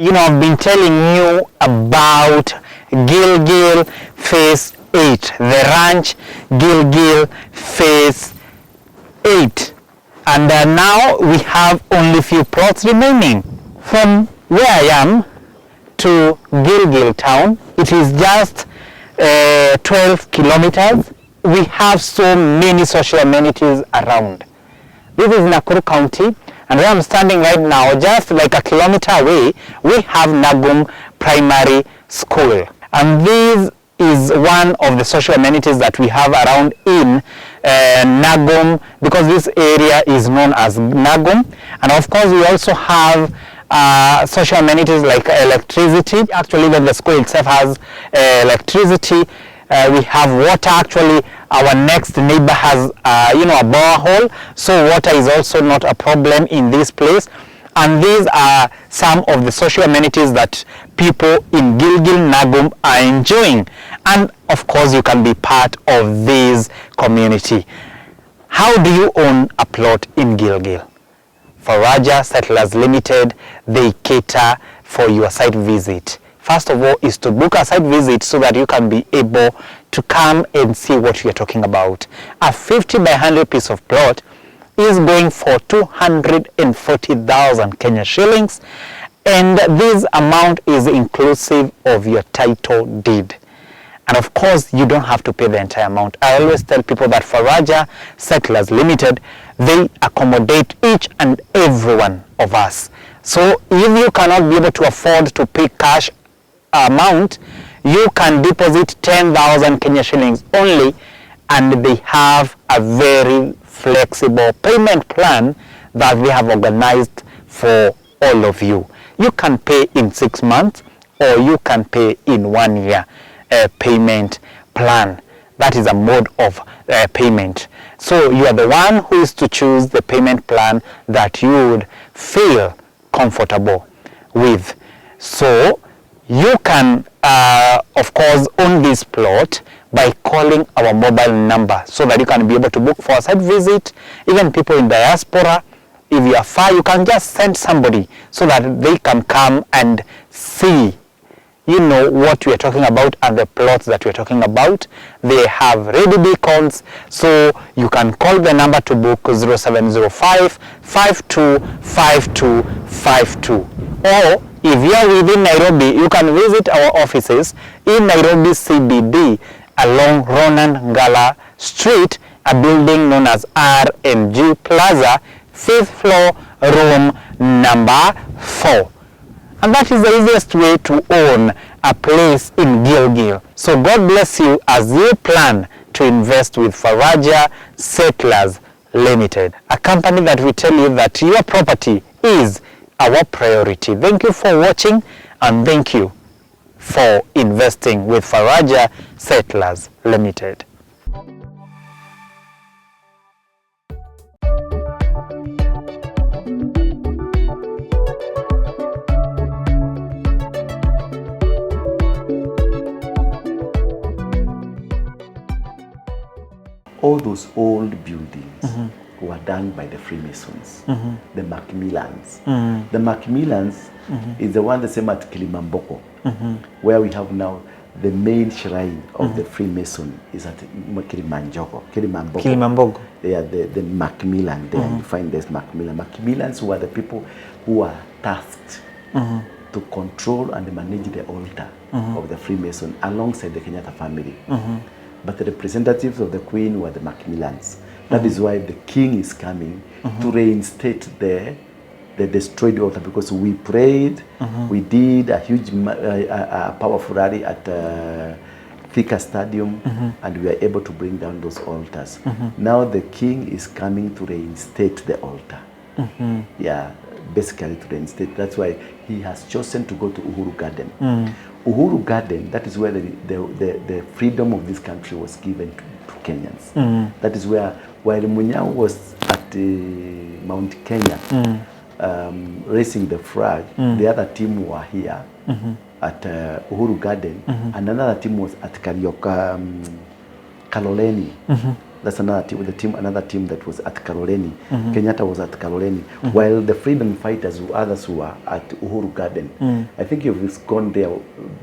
You know, I've been telling you about Gilgil Phase 8, the ranch Gilgil Phase 8. And now we have only few plots remaining. From where I am to Gilgil town, it is just 12 kilometers. We have so many social amenities around. This is Nakuru County, and where I'm standing right now, just like a kilometer away, we have Nagum Primary School. And this is one of the social amenities that we have around in Nagum, because this area is known as Nagum. And of course, we also have social amenities like electricity. Actually, the school itself has electricity. We have water. Actually, our next neighbor has a borehole, so water is also not a problem in this place. And these are some of the social amenities that people in Gilgil Nagum are enjoying. And of course, you can be part of this community. How do you own a plot in Gilgil? Faraja Settlers Limited, they cater for your site visit. First of all is to book a site visit so that you can be able to come and see what we are talking about. A 50 by 100 piece of plot is going for 240,000 Kenya shillings, and this amount is inclusive of your title deed. And of course, you don't have to pay the entire amount. I always tell people that Faraja Settlers Limited, they accommodate each and every one of us. So if you cannot be able to afford to pay cash amount, you can deposit 10,000 Kenya shillings only, and they have a very flexible payment plan that they have organized for all of you. You can pay in 6 months, or you can pay in 1 year payment plan. That is a mode of payment. So you are the one who is to choose the payment plan that you would feel comfortable with. So you can, of course, own this plot by calling our mobile number so that you can be able to book for a site visit. Even people in diaspora, if you are far, you can just send somebody so that they can come and see, what we are talking about and the plots that we are talking about. They have ready beacons, so you can call the number to book 0705 525252. Or if you are within Nairobi, you can visit our offices in Nairobi CBD along Ronan Ngala Street, a building known as R&G Plaza, 5th floor, room number 4. And that is the easiest way to own a place in Gilgil. So God bless you as you plan to invest with Faraja Settlers Limited, a company that will tell you that your property is our priority. Thank you for watching, and thank you for investing with Faraja Settlers Limited. All those old buildings were done by the Freemasons, the Macmillans. The Macmillans is the one the same at Kilimamboko, where we have now the main shrine of the Freemason is at Kilimamboko. Yeah, the Macmillan, there you find this Macmillan. Macmillans were the people who were tasked to control and manage the altar of the Freemason alongside the Kenyatta family. But the representatives of the Queen were the Macmillans. That is why the king is coming to reinstate the destroyed altar, because we prayed, we did a huge, powerful rally at Thika Stadium, and we were able to bring down those altars. Now the king is coming to reinstate the altar. Yeah, basically to reinstate. That's why he has chosen to go to Uhuru Garden. Uhuru Garden, that is where the freedom of this country was given to Kenyans. That is where, while Munyao was at Mount Kenya raising the flag, the other team were here at Uhuru Garden, and another team was at Kaloleni That's another team that was at Kaloleni. Kenyatta was at Kaloleni, while the freedom fighters, others who were at Uhuru Garden. I think you've gone there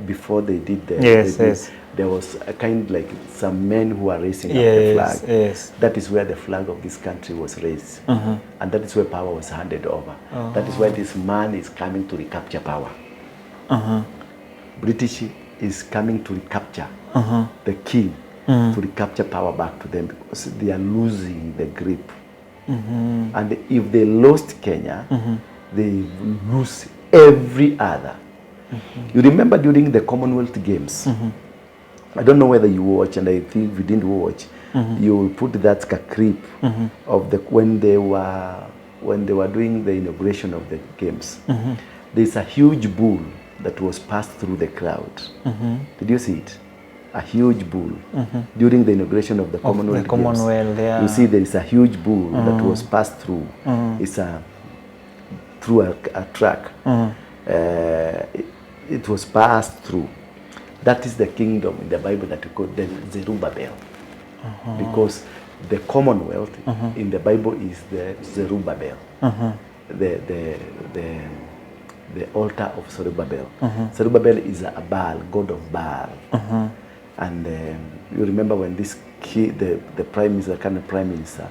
before they did the. Yes. There was a kind like some men who are raising up the flag. Yes. That is where the flag of this country was raised, and that is where power was handed over. That is why this man is coming to recapture power. British is coming to recapture the king, to recapture power back to them, because they are losing the grip. And if they lost Kenya, they lose every other. You remember during the Commonwealth Games, I don't know whether you watch, and I think if you didn't watch, you will put that clip of the when they were doing the inauguration of the games. There's a huge bull that was passed through the crowd. Did you see it? A huge bull during the inauguration of the Commonwealth Games. Yeah. You see, there is a huge bull that was passed through. It's through a track. It was passed through. That is the kingdom in the Bible that we call the Zerubbabel, because the Commonwealth in the Bible is the Zerubbabel, the altar of Zerubbabel. Zerubbabel is a Baal, god of Baal. And you remember when this the prime minister, current prime minister,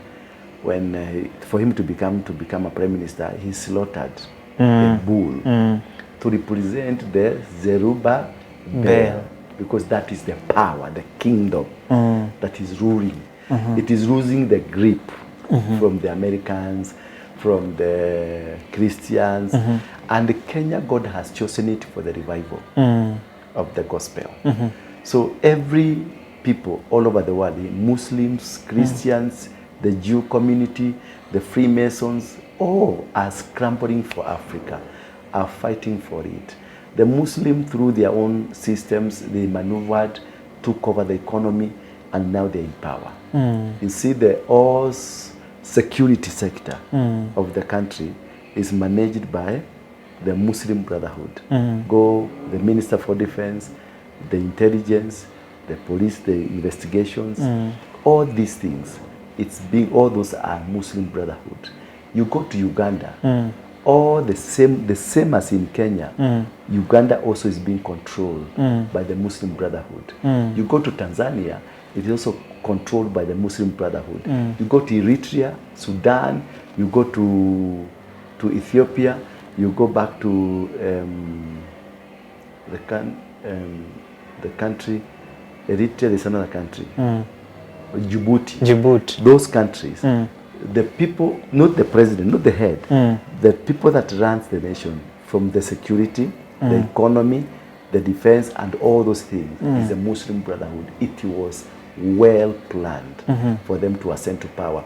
when for him to become a prime minister, he slaughtered a bull to represent the Zerubbabel, because that is the power, the kingdom that is ruling. It is losing the grip from the Americans, from the Christians, and Kenya, God has chosen it for the revival of the gospel. So every people all over the world, Muslims, Christians, the Jew community, the Freemasons, all are scrambling for Africa, are fighting for it. The Muslim, through their own systems, they maneuvered, took over the economy, and now they're in power. You see, the all security sector of the country is managed by the Muslim Brotherhood. Go the Minister for Defense, the intelligence, the police, the investigations, all these things. All those are Muslim Brotherhood. You go to Uganda, all the same as in Kenya. Uganda also is being controlled by the Muslim Brotherhood. You go to Tanzania, it is also controlled by the Muslim Brotherhood. You go to Eritrea, Sudan, you go to Ethiopia, you go back to the country, Eritrea is another country, Djibouti. Those countries, the people, not the president, not the head, the people that runs the nation, from the security, the economy, the defense, and all those things, is the Muslim Brotherhood. It was well planned for them to ascend to power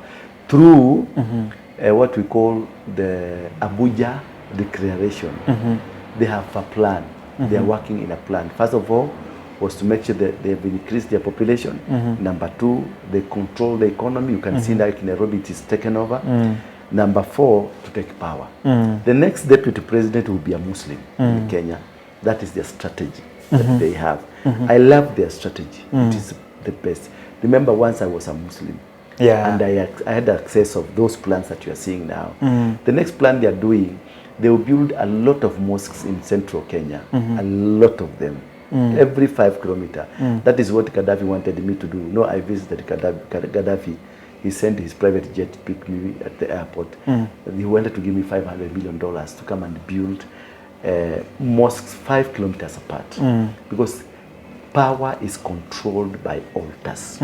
through what we call the Abuja Declaration. They have a plan. They are working in a plan. First of all, was to make sure that they have increased their population. Number two, they control the economy. You can see like Nairobi, it is taken over. Number four, to take power. The next deputy president will be a Muslim in Kenya. That is their strategy that they have. I love their strategy. It is the best. Remember, once I was a Muslim, and I had access of those plans that you are seeing now. The next plan they are doing, they will build a lot of mosques in central Kenya, a lot of them. Every 5 kilometers. That is what Gaddafi wanted me to do. No, I visited Gaddafi. He sent his private jet to pick me at the airport. He wanted to give me $500 million to come and build mosques 5 kilometers apart. Because power is controlled by altars.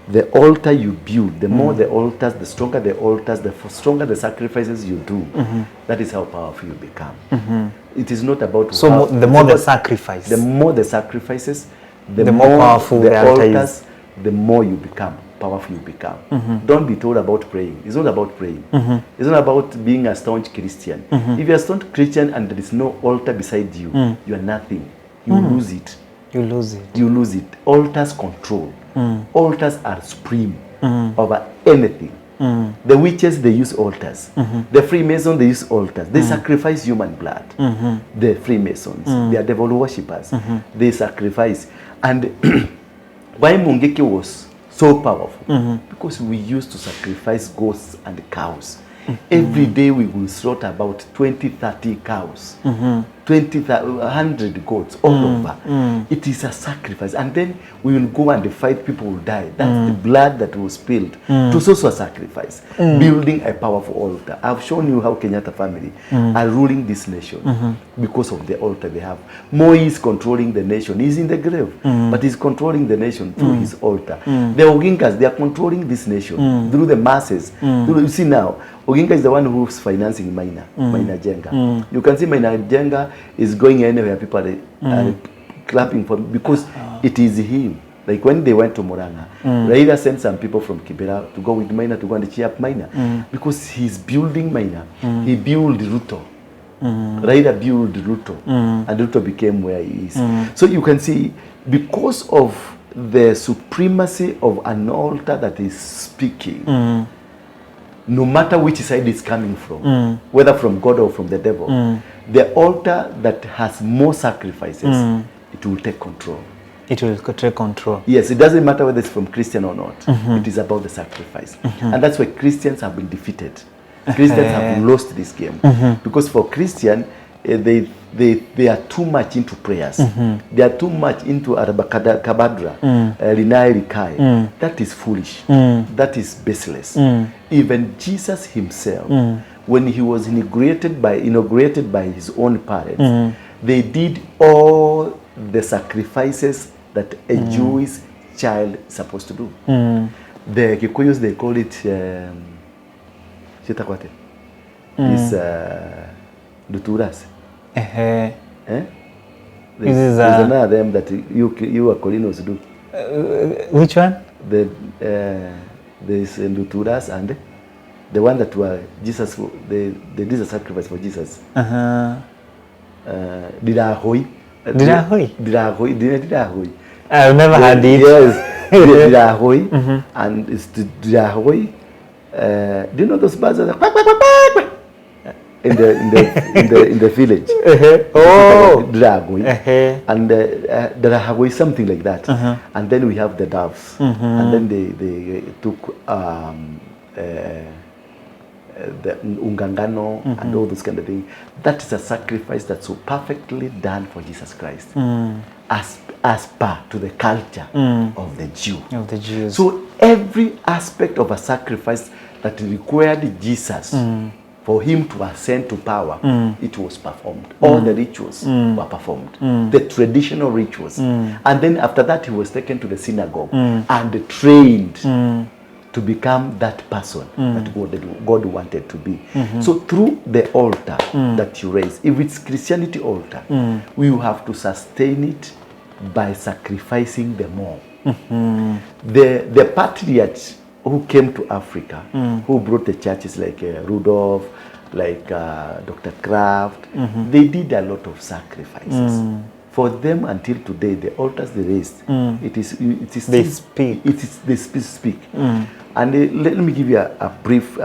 The altar you build, the more the altars, the stronger the altars, the stronger the sacrifices you do. That is how powerful you become. It is not about... So the more the sacrifice. The more the sacrifices, the more powerful the altars, the more you become, powerful you become. Don't be told about praying. It's not about praying. It's not about being a staunch Christian. If you're a staunch Christian and there is no altar beside you, you are nothing. You lose it. You lose it. You lose it. Altars control. Altars are supreme over anything. The witches, they use altars. The Freemasons, they use altars. They sacrifice human blood. The Freemasons, they are devil worshippers. They sacrifice. And why Mungiki was so powerful because we used to sacrifice goats and cows. Every day we will slaughter about 20, 30 cows, 20, 100 goats all over. It is a sacrifice. And then we will go and the 5 people will die. That's the blood that was spilled. It was also a sacrifice. Building a powerful altar. I've shown you how Kenyatta family are ruling this nation because of the altar they have. Moi is controlling the nation. He's in the grave, but he's controlling the nation through his altar. The Ogingas, they are controlling this nation through the masses. You see now, Oginga is the one who's financing Maina Jenga. You can see Maina Jenga is going anywhere. People are clapping for him because it is him. Like when they went to Murang'a, Raila sent some people from Kibera to go with Maina to go and cheer up Maina because he's building Maina. He built Ruto. Raila built Ruto, and Ruto became where he is. So you can see, because of the supremacy of an altar that is speaking, no matter which side it's coming from, whether from God or from the devil, the altar that has more sacrifices, it will take control. It will take control. Yes, it doesn't matter whether it's from Christian or not. It is about the sacrifice. And that's why Christians have been defeated. Christians have lost this game. Because for Christian, they are too much into prayers. They are too much into Arabakabadra, Linai Likai. That is foolish. That is baseless. Even Jesus himself, when he was inaugurated by his own parents, they did all the sacrifices that a Jewish child is supposed to do. The Kikuyus, they call it Chitakwate. It's Duturas. There's another of them that you are Colinos do. Which one? There's Duturas and the one that were Jesus, they did a sacrifice for Jesus. Didahoi. I've never had it. Yes, Didahoi, and it's Didahoi. Do you know those birds that are in the village? Oh, Dragoi, and Dragoi, something like that. And then we have the doves, and then they took the ungangano and all those kind of things. That is a sacrifice that's so perfectly done for Jesus Christ, as per to the culture of the Jew. Of the Jews. So every aspect of a sacrifice that required Jesus for him to ascend to power, it was performed. All the rituals were performed, the traditional rituals. And then after that, he was taken to the synagogue and trained to become that person that God wanted to be. So through the altar that you raise, if it's Christianity altar, we will have to sustain it by sacrificing the more. The patriots who came to Africa, who brought the churches like Rudolph, like Dr. Kraft, they did a lot of sacrifices. For them, until today, the altars they raised, they speak. They speak. And let me give you a brief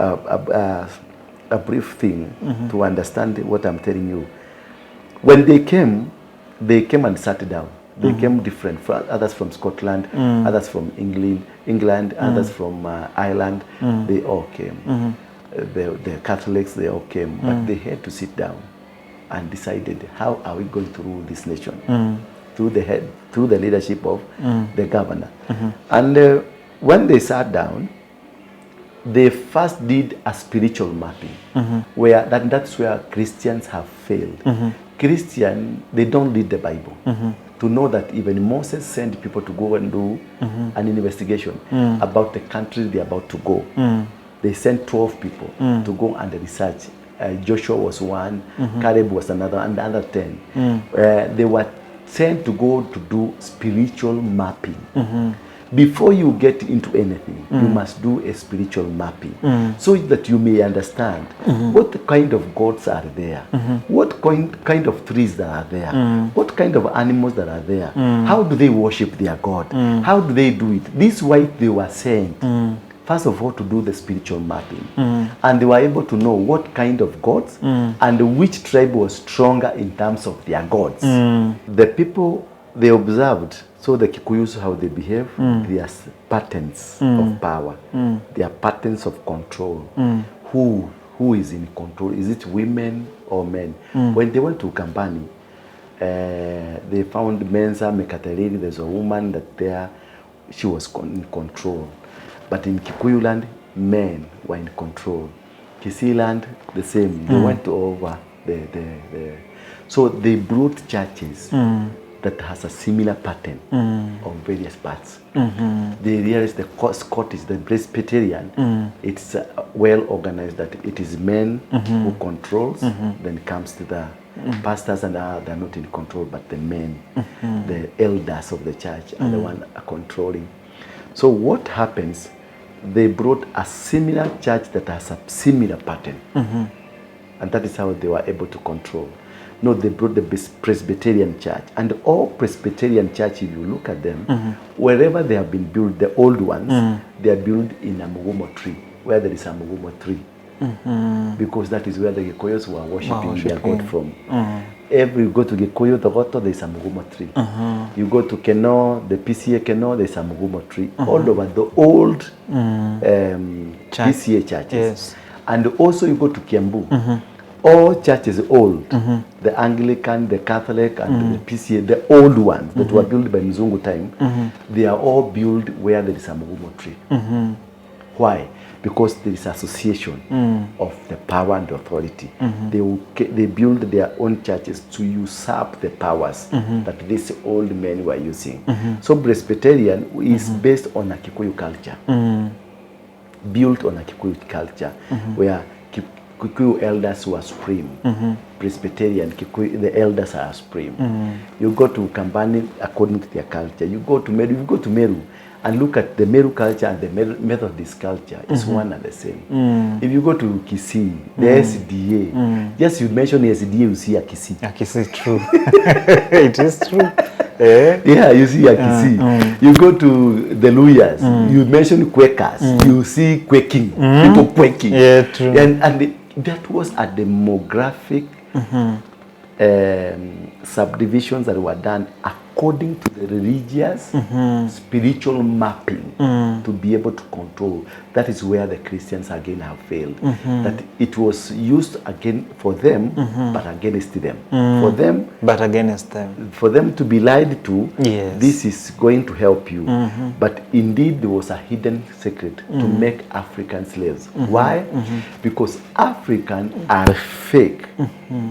thing to understand what I'm telling you. When they came and sat down. They came different. Others from Scotland, others from England, others from Ireland. They all came. The Catholics, they all came, but they had to sit down and decided, how are we going to rule this nation? Through the leadership of the governor. And when they sat down, they first did a spiritual mapping, where that's where Christians have failed. Christians, they don't read the Bible to know that even Moses sent people to go and do an investigation about the country they're about to go. They sent 12 people to go and research. Joshua was one, Caleb was another, and the other 10. They were sent to go to do spiritual mapping. Before you get into anything, you must do a spiritual mapping so that you may understand what kind of gods are there, what kind of trees that are there, what kind of animals that are there, how do they worship their God, how do they do it. This is why they were sent, first of all, to do the spiritual mapping. And they were able to know what kind of gods and which tribe was stronger in terms of their gods. The people they observed, so the Kikuyus, how they behave, their patterns of power, their patterns of control. Who is in control? Is it women or men? When they went to Kambani, they found Mensa Mekatereri. There's a woman that there, she was in control. But in Kikuyu land, men were in control. Kisii land, the same. They went over so they brought churches that has a similar pattern on various parts. They realized the Scottish, the Presbyterian, it's well organized, that it is men who controls, then comes to the pastors, and they're not in control, but the men, the elders of the church are the one controlling. So what happens, they brought a similar church that has a similar pattern. And that is how they were able to control. No, they brought the Presbyterian church. And all Presbyterian church, if you look at them, wherever they have been built, the old ones, they are built in a mugumo tree, where there is a mugumo tree. Because that is where the Gikoyos were worshipping their God from. Every you go to Gikoyo, Togoto, there is a mugumo tree. You go to Keno, the PCA Keno, there is a mugumo tree. All over the old PCA churches. Yes. And also you go to Kiambu. All churches old, the Anglican, the Catholic, and the PCA, the old ones that were built by Mzungu time, they are all built where there is a mugumo tree. Why? Because there is association of the power and authority. They build their own churches to usurp the powers that these old men were using. So Presbyterian is based on a Kikuyu culture, built on a Kikuyu culture, where Kikuyu elders were supreme. Presbyterian, Kikuyu, the elders are supreme. You go to Kambani according to their culture. You go to Meru, and look at the Meru culture and the Methodist culture. It's one and the same. If you go to Kisii, the SDA, just you mention SDA, you see a Kisii. A Kisii, true. It is true. Yeah, you see a Kisii. You go to the Luyas, you mention Quakers, you see quaking, people quaking. Yeah, true. And that was a demographic subdivisions that were done according to the religious, spiritual mapping to be able to control. That is where the Christians again have failed. That it was used again for them, but against them. For them, but against them. For them to be lied to, yes. This is going to help you. But indeed, there was a hidden secret to make African slaves. Why? Because Africans are fake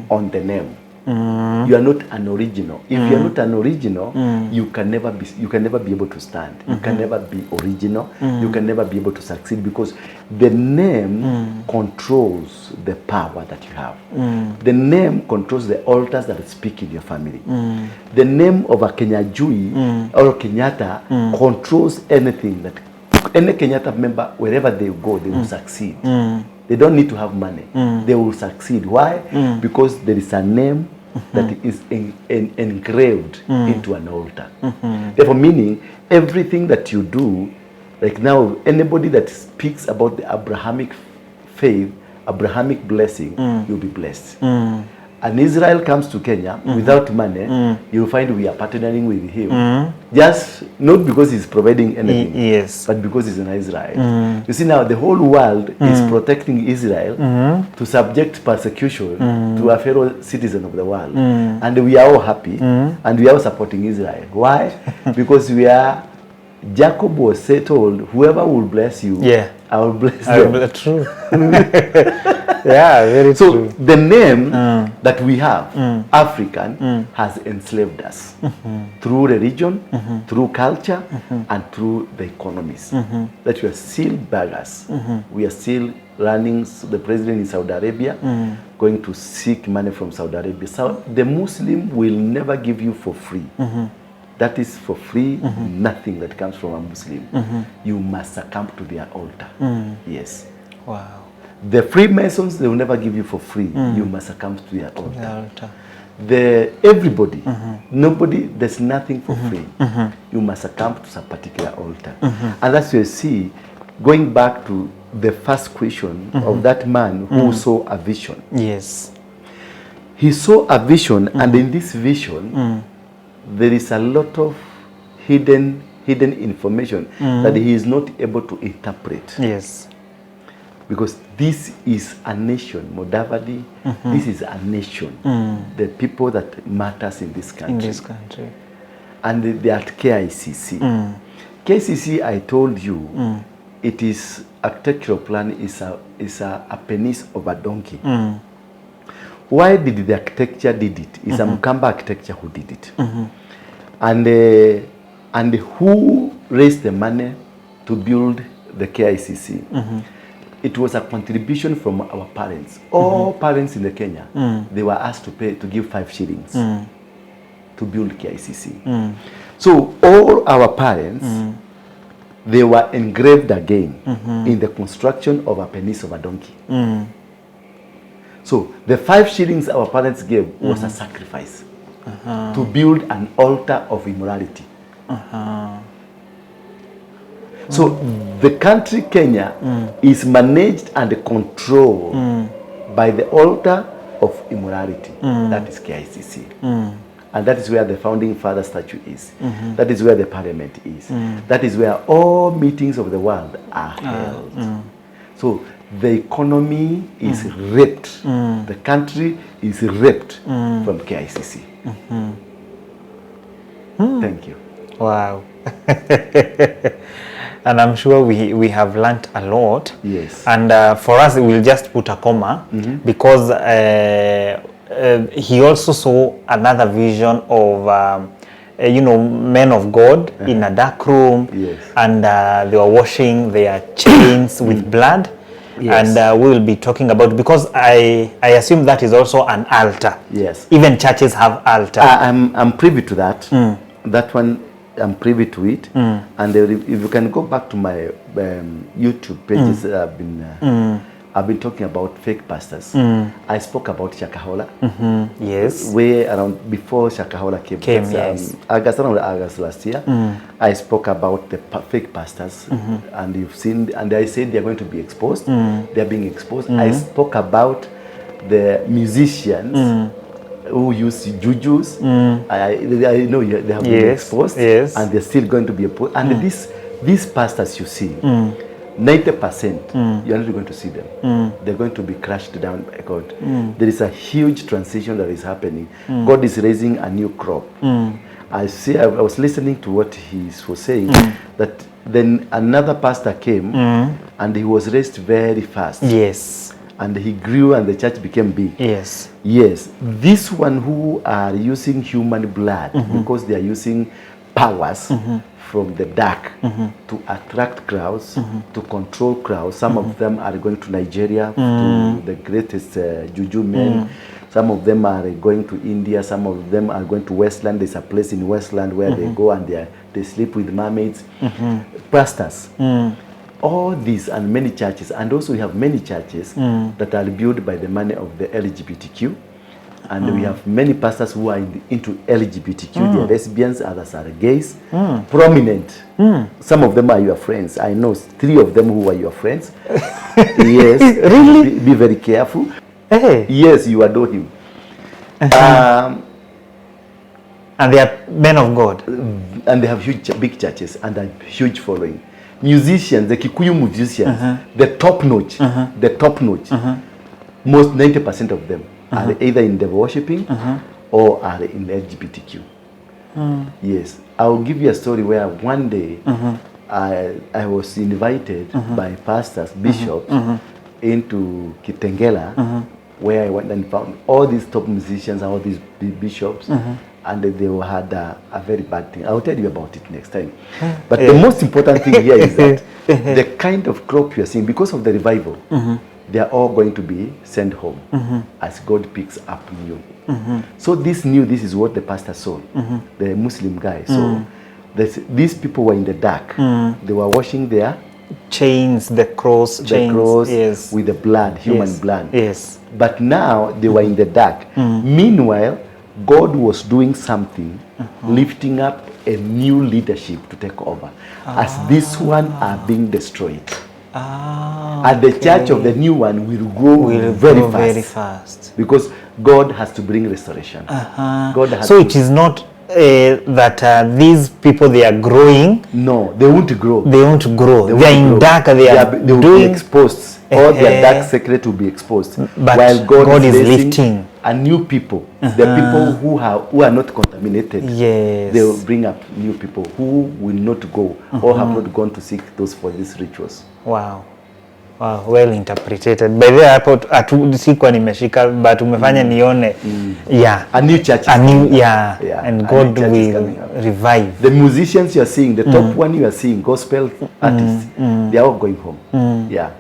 on the name. You are not an original. If you are not an original, you can never be able to stand. You can never be original. You can never be able to succeed, because the name controls the power that you have. The name controls the altars that speak in your family. The name of a Kenyajui or Kenyatta controls anything that any Kenyatta member, wherever they go, they will succeed. They don't need to have money. They will succeed. Why? Because there is a name that is engraved into an altar. Therefore, meaning everything that you do, like now, anybody that speaks about the Abrahamic faith, Abrahamic blessing, you'll be blessed. And Israel comes to Kenya without money, you'll find we are partnering with him. Just not because he's providing anything, yes, but because he's in Israel. You see, now the whole world is protecting Israel to subject persecution to a fellow citizen of the world. And we are all happy, and we are all supporting Israel. Why? Because we are, Jacob was told, whoever will bless you, I will bless them. True. Yeah, very so true. The name that we have, African, has enslaved us through religion, through culture, and through the economies. That we are still beggars. We are still running the president in Saudi Arabia, going to seek money from Saudi Arabia. So the Muslim will never give you for free. That is for free, nothing that comes from a Muslim. You must succumb to their altar. Yes. Wow. The Freemasons, they will never give you for free. You must succumb to their altar. Everybody, nobody, there's nothing for free. You must succumb to some particular altar. And that's where you see, going back to the first question of that man who saw a vision. Yes. He saw a vision, and in this vision, there is a lot of hidden information that he is not able to interpret. Yes. Because this is a nation, Modavadi, this is a nation. The people that matters in this country. In this country. And they are at KICC. KICC, I told you, it is architectural plan is a penis of a donkey. Why did the architecture did it? It's a Mkamba architecture who did it. And who raised the money to build the KICC? It was a contribution from our parents. All parents in the Kenya, they were asked to pay, to give 5 shillings to build KICC. So all our parents, they were engraved again in the construction of a penis of a donkey. So the 5 shillings our parents gave was a sacrifice to build an altar of immorality. So the country Kenya is managed and controlled by the altar of immorality. That is KICC. And that is where the founding father statue is. That is where the parliament is. That is where all meetings of the world are held. So the economy is ripped. The country is ripped from KICC. Thank you. Wow. And I'm sure we have learnt a lot. Yes. And for us, we'll just put a comma because he also saw another vision of, men of God in a dark room. Yes. And they were washing their chains with blood. Yes. And we will be talking about, because I assume that is also an altar. Yes. Even churches have altar. I'm privy to that. That one, I'm privy to it. And if you can go back to my YouTube pages, I've been talking about fake pastors. I spoke about Shakahola. Yes. Way around before Shakahola came. Yes. Around August last year. I spoke about the fake pastors, and you've seen, and I said they're going to be exposed. They're being exposed. I spoke about the musicians who use jujus. I know they have been exposed, and they're still going to be exposed. And these pastors you see, 90% you're not going to see them. They're going to be crushed down by God. There is a huge transition that is happening. God is raising a new crop. I was listening to what he was saying, that then another pastor came and he was raised very fast. Yes. And he grew and the church became big. Yes. Yes. This one who are using human blood because they are using powers from the dark to attract crowds, to control crowds. Some of them are going to Nigeria, to the greatest juju men. Some of them are going to India. Some of them are going to Westland. There's a place in Westland where they go and they sleep with mermaids. Pastors. All these and many churches. And also we have many churches that are built by the money of the LGBTQ. And we have many pastors who are into LGBTQ. They are lesbians, others are gays. Prominent. Some of them are your friends. I know 3 of them who are your friends. Yes. Really? Be very careful. Hey. Yes, you adore him. And they are men of God. And they have big churches and a huge following. Musicians, the Kikuyu musicians, the top notch, most 90% of them are either in the worshiping or are in LGBTQ. Yes, I'll give you a story where one day I was invited by pastors, bishops, into Kitengela, where I went and found all these top musicians, all these bishops, and they had a very bad thing. I'll tell you about it next time. But the most important thing here is that the kind of crop you're seeing, because of the revival, they are all going to be sent home as God picks up new. So this is what the pastor saw, the Muslim guy. So these people were in the dark. They were washing their chains, the cross yes, with the blood, human blood. Yes. But now they were in the dark. Meanwhile, God was doing something, lifting up a new leadership to take over, as this one are being destroyed. And the church of the new one will grow very fast. Because God has to bring restoration. God has so it is not that these people, they are growing? No, they won't grow. They won't grow. They are in grow. dark. They will be exposed. All their dark secret will be exposed. But while God is lifting a new people, the people who are not contaminated. Yes. They will bring up new people who will not go or have not gone to seek those for these rituals. Wow. Wow, well interpreted. By the hapo sikuwa nimeshika, but umefanya nione. Yeah. A new church. And God will revive. The musicians you are seeing, the top one you are seeing, gospel artists, they are all going home. Yeah.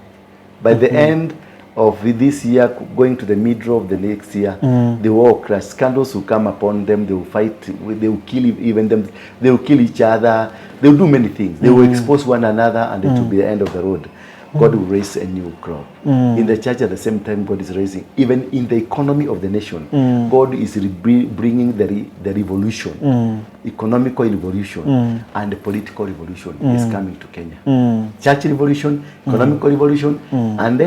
By the end of this year, going to the middle of the next year, they will all crash. Scandals will come upon them. They will fight. They will kill even them. They will kill each other. They will do many things. They will expose one another, and it will be the end of the road. God will raise a new crop. In the church at the same time, God is raising. Even in the economy of the nation, God is bringing the revolution, economical revolution, and the political revolution is coming to Kenya. Church revolution, economical revolution, and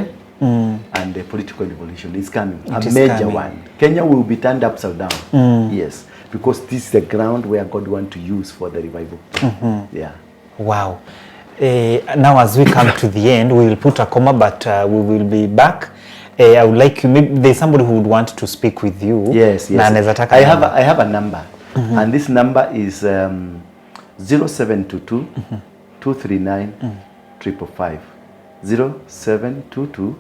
the political revolution is coming. A major one. Kenya will be turned upside down. Yes, because this is the ground where God wants to use for the revival. Yeah. Wow. Now as we come to the end, we will put a comma, but we will be back. I would like you, maybe there's somebody who would want to speak with you. Yes. I have a number, and this number is 0722 239 555. 0722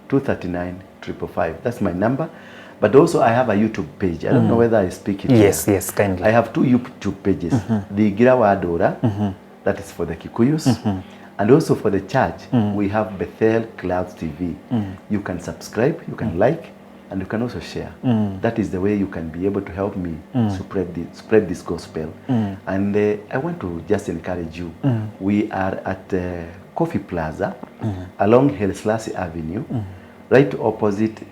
239 555. That's my number. But also I have a YouTube page. I don't know whether I speak it. Yes, kindly. I have 2 YouTube pages. The Girawa Adora. That is for the Kikuyus. And also for the church, we have Bethel Clouds TV. You can subscribe, you can like, and you can also share. That is the way you can be able to help me spread this gospel. And I want to just encourage you. We are at Coffee Plaza along Helslasi Avenue, right opposite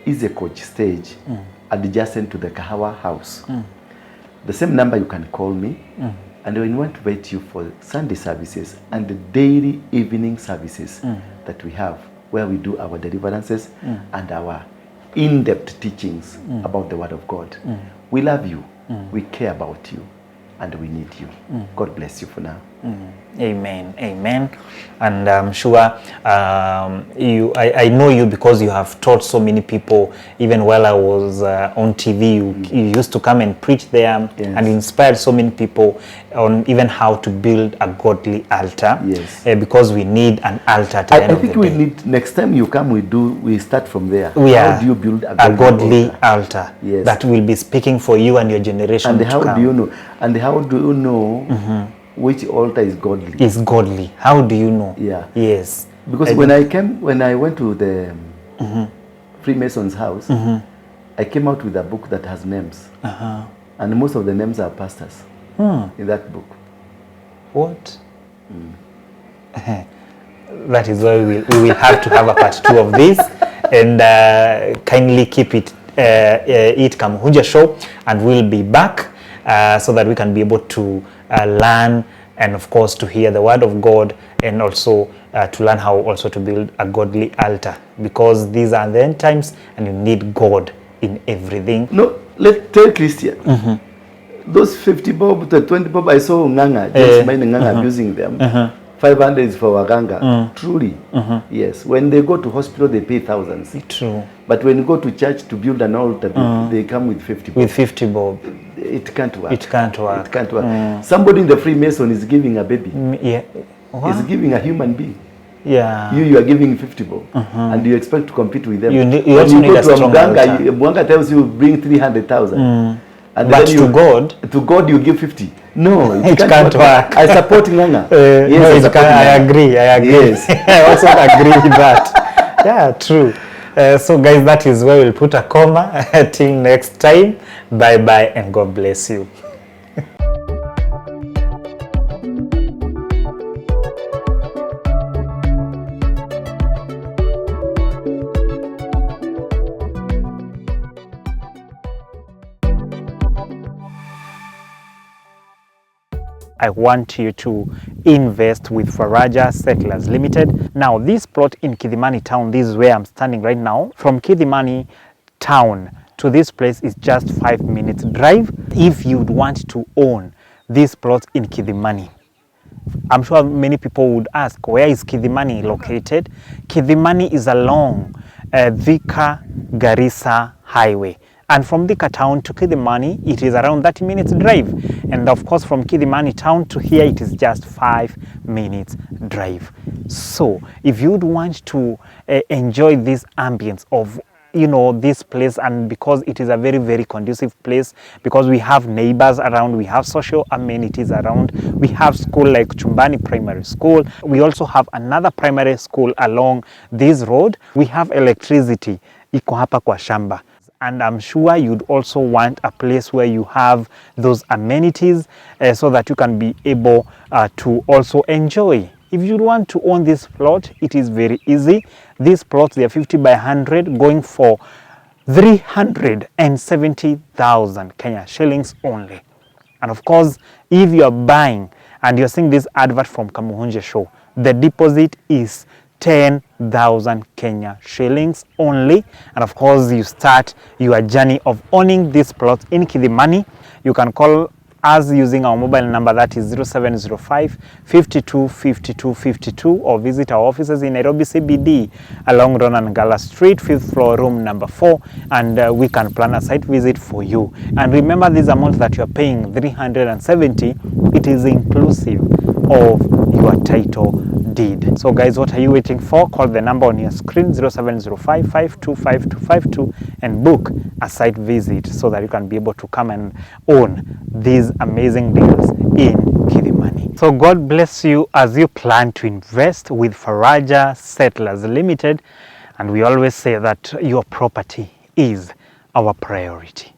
Easy Coach stage, adjacent to the Kahawa House. The same number you can call me. And we want to invite you for Sunday services and the daily evening services that we have, where we do our deliverances and our in-depth teachings about the Word of God. We love you, we care about you, and we need you. God bless you for now. Amen. Amen. And I'm sure I know you because you have taught so many people. Even while I was on TV, you used to come and preach there, and inspired so many people on even how to build a godly altar. Yes. Because we need an altar at the end of the day. I think we need, next time you come, we start from there. How do you build a godly altar? Yes. That will be speaking for you and your generation. And how do you know? And how do you know which altar is godly? Is godly. How do you know? Yeah. Yes. Because when I went to the Freemasons' house, I came out with a book that has names. And most of the names are pastors in that book. What? That is why we will have to have a part 2 of this. And kindly keep it Kamunyaka Show, and we'll be back so that we can be able to learn, and of course to hear the Word of God, and also to learn how also to build a godly altar, because these are the end times and you need God in everything. No, let's tell Christian. Those 50 bob, the 20 bob, I saw Nganga, just mind Nganga abusing them. 500 is for Waganga. Truly, yes. When they go to hospital, they pay thousands. True. But when you go to church to build an altar, they come with 50 bob. With 50 bob. It can't work. It can't work. It can't work. Somebody in the Freemason is giving a baby. Yeah. What? Is giving a human being. Yeah. You are giving 50 bob, and you expect to compete with them. You also need a strong altar. Mwanga tells you bring 300,000. And but then to God you give 50. No, it can't work. I support Nganga. Yes, no, I agree. Yes. I also agree with that. Yeah, true. So guys, that is where we'll put a comma. Till next time, bye bye and God bless you. I want you to invest with Faraja Settlers Limited. Now, this plot in Kidhimani town, this is where I'm standing right now. From Kidhimani town to this place is just 5 minutes drive. If you'd want to own this plot in Kidhimani, I'm sure many people would ask, where is Kidhimani located? Kidhimani is along Thika Garissa Highway. And from Thika town to Kidhimani, it is around 30 minutes drive. And of course, from Kidhimani town to here, it is just 5 minutes drive. So if you'd want to enjoy this ambience of this place, and because it is a very, very conducive place, because we have neighbors around, we have social amenities around, we have school like Chumbani Primary School, we also have another primary school along this road, we have electricity iko hapa kwa shamba. And I'm sure you'd also want a place where you have those amenities so that you can be able to also enjoy. If you want to own this plot, it is very easy. These plots, they are 50 by 100, going for 370,000 Kenya shillings only. And of course, if you are buying and you're seeing this advert from Kamunyaka Show, the deposit is 10,000 Kenya shillings only. And of course, you start your journey of owning this plot in Kidhimani. You can call us using our mobile number, that is 0705 52 52 52, or visit our offices in Nairobi CBD along Ronan Gala Street, 5th floor, room number 4, and we can plan a site visit for you. And remember, this amount that you are paying, 370, it is inclusive of your title deed. So guys, what are you waiting for? Call the number on your screen, 0705 525 252, and book a site visit so that you can be able to come and own these amazing deals in Kidhimani. So God bless you as you plan to invest with Faraja Settlers Limited, and we always say that your property is our priority.